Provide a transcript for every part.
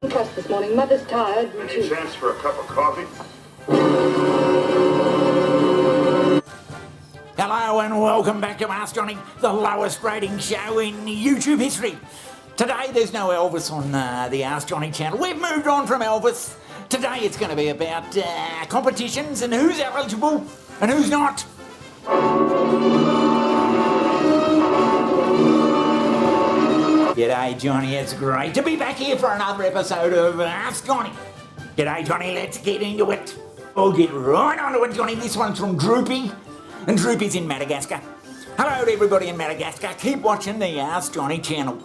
Test this morning. Mother's tired. Any chance for a cup of coffee? Hello and welcome back to Ask Johnny, the lowest rating show in YouTube history. Today there's no Elvis on the Ask Johnny channel. We've moved on from Elvis. Today it's going to be about competitions and who's eligible and who's not. G'day Johnny, it's great to be back here for another episode of Ask Johnny. G'day Johnny, let's get into it. We'll get right onto it, Johnny. This one's from Droopy, and Droopy's in Madagascar. Hello to everybody in Madagascar. Keep watching the Ask Johnny channel.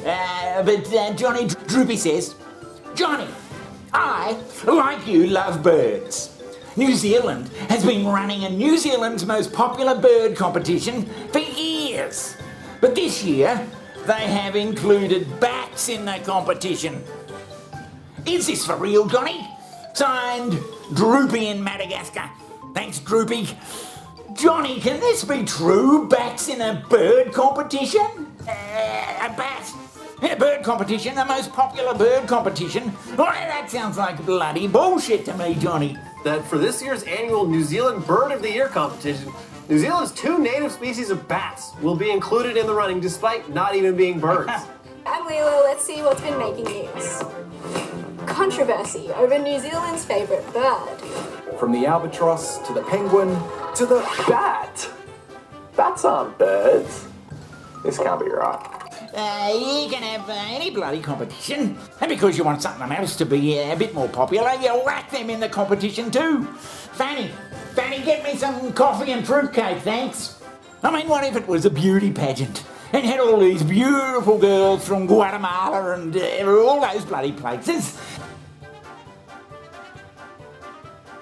Johnny, Droopy says, Johnny, I, like you, love birds. New Zealand has been running a New Zealand's most popular bird competition for years. But this year, they have included bats in the competition. Is this for real, Johnny? Signed, Droopy in Madagascar. Thanks, Droopy. Johnny, can this be true? Bats in a bird competition? A bat in a bird competition, the most popular bird competition? Well, that sounds like bloody bullshit to me, Johnny. That for this year's annual New Zealand Bird of the Year competition, New Zealand's 2 native species of bats will be included in the running despite not even being birds. I'm Lila. Let's see what's been making news. Controversy over New Zealand's favourite bird. From the albatross to the penguin to the bat. Bats aren't birds. This can't be right. You can have any bloody competition, and because you want something else to be a bit more popular, you whack them in the competition too. Fanny, get me some coffee and fruitcake, thanks. I mean, what if it was a beauty pageant and had all these beautiful girls from Guatemala and all those bloody places?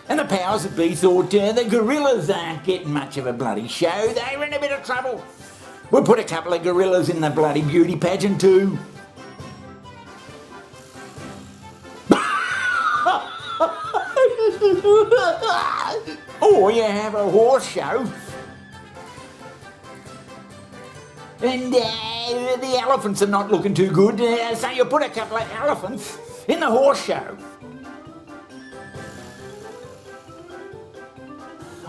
And the powers that be thought the gorillas aren't getting much of a bloody show. They're in a bit of trouble. We'll put a couple of gorillas in the bloody beauty pageant too. Or you have a horse show. And the elephants are not looking too good, so you put a couple of elephants in the horse show.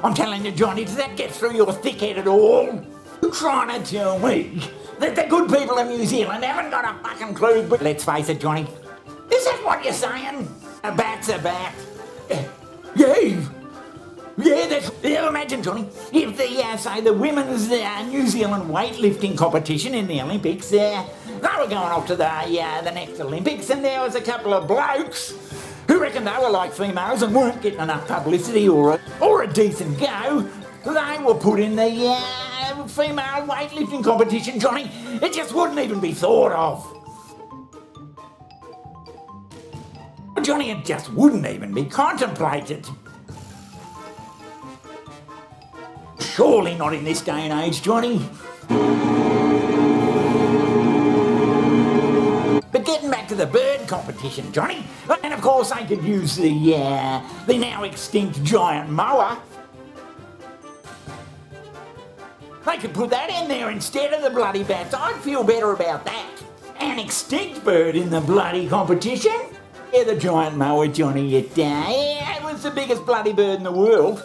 I'm telling you, Johnny, does that get through your thick head at all? You're trying to tell me that the good people of New Zealand haven't got a fucking clue, but let's face it, Johnny, is that what you're saying? A bat's a bat. Yeah, that's... imagine, Johnny, if say the women's New Zealand weightlifting competition in the Olympics, they were going off to the next Olympics, and there was a couple of blokes who reckoned they were like females and weren't getting enough publicity or a decent go. They were put in the female weightlifting competition, Johnny. It just wouldn't even be thought of. Johnny, it just wouldn't even be contemplated. Surely not in this day and age, Johnny. But getting back to the bird competition, Johnny, and of course they could use the now extinct giant moa. They could put that in there instead of the bloody bats. I'd feel better about that. An extinct bird in the bloody competition? Yeah, the giant moa, Johnny. It was the biggest bloody bird in the world.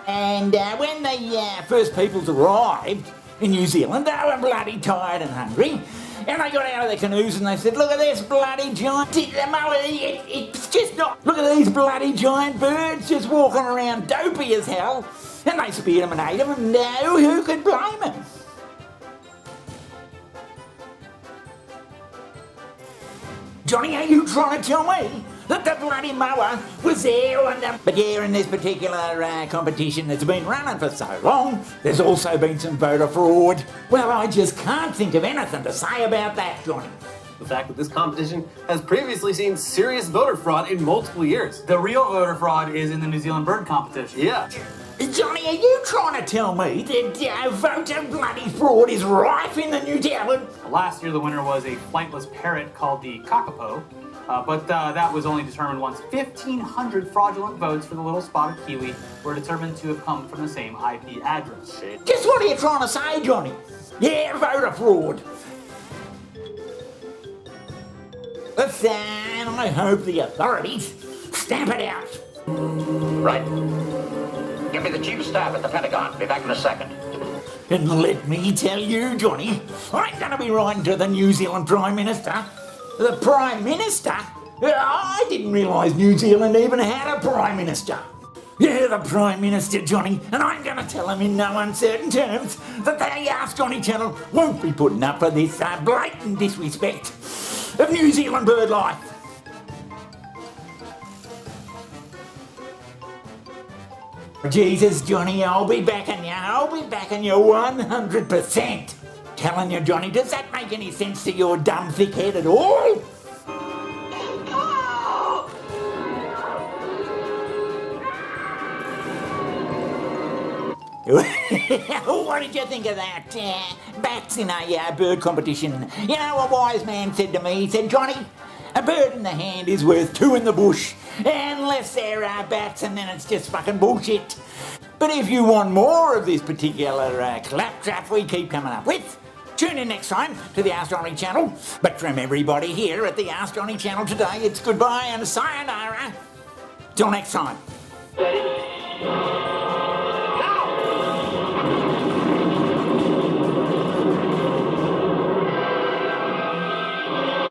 And when the first peoples arrived in New Zealand, they were bloody tired and hungry. And they got out of their canoes and they said, look at this bloody giant... It's just not... Look at these bloody giant birds just walking around dopey as hell. And they speared them and ate them, and who could blame them? Johnny, are you trying to tell me that the bloody moa was there? But yeah, in this particular competition that's been running for so long, there's also been some voter fraud. Well, I just can't think of anything to say about that, Johnny. The fact that this competition has previously seen serious voter fraud in multiple years. The real voter fraud is in the New Zealand bird competition. Yeah. Johnny, are you trying to tell me that voter bloody fraud is rife in the New Zealand? Last year the winner was a flightless parrot called the kakapo, but that was only determined once 1,500 fraudulent votes for the little spotted kiwi were determined to have come from the same IP address. Just what are you trying to say, Johnny? Yeah, voter fraud. And I hope the authorities stamp it out. Right. Give me the chief of staff at the Pentagon. Be back in a second. And let me tell you, Johnny, I'm going to be writing to the New Zealand Prime Minister. The Prime Minister? I didn't realise New Zealand even had a Prime Minister. Yeah, the Prime Minister, Johnny, and I'm going to tell him in no uncertain terms that the Ask Johnny channel won't be putting up for this blatant disrespect of New Zealand bird life. Jesus, Johnny, I'll be backing you. I'll be backing you 100%. Telling you, Johnny, does that make any sense to your dumb thick head at all? What did you think of that? Bats in a bird competition. You know, a wise man said to me, he said, Johnny, a bird in the hand is worth two in the bush. Unless there are bats, and then it's just fucking bullshit. But if you want more of this particular claptrap we keep coming up with, tune in next time to the Ask Johnny channel. But from everybody here at the Ask Johnny channel today, it's goodbye and sayonara. Till next time.